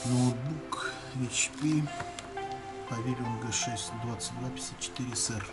Ноутбук HP Pavilion G6 2254 SR.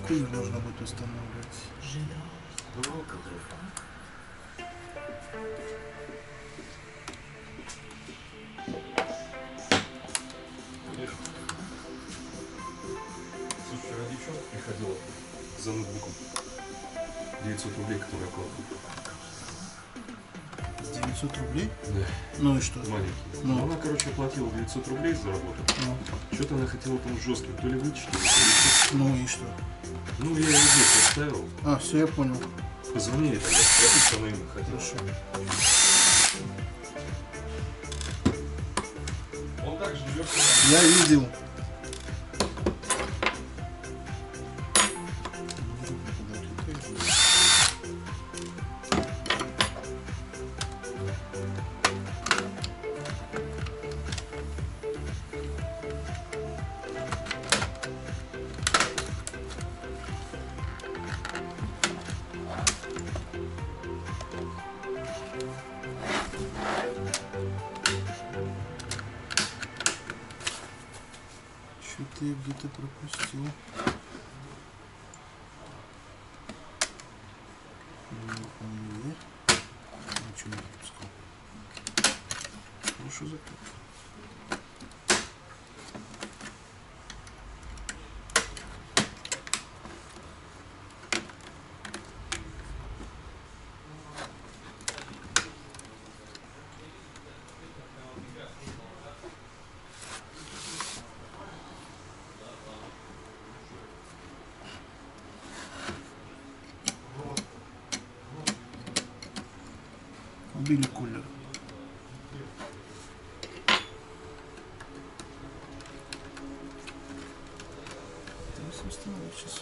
Кулер нужно будет устанавливать. Слушай, вчера девчонка приходила за ноутбуком. 900 рублей, который оплата. 900 рублей? Да. Ну и что? Маленький. Ну. Она, короче, оплатила 900 рублей за работу. Ну, Что-то она хотела там жестким, то ли вычислить, то ли... ну и что? Ну, я ее здесь оставил. А, все, я понял. Позвони ей тогда, спроси, что она именно хотела. Хорошо. Он так живет. Я видел. Что-то я где-то пропустил. Ничего не пропускал. Хорошо закрыл. Убили кулер. Сейчас.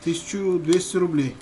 1200 рублей.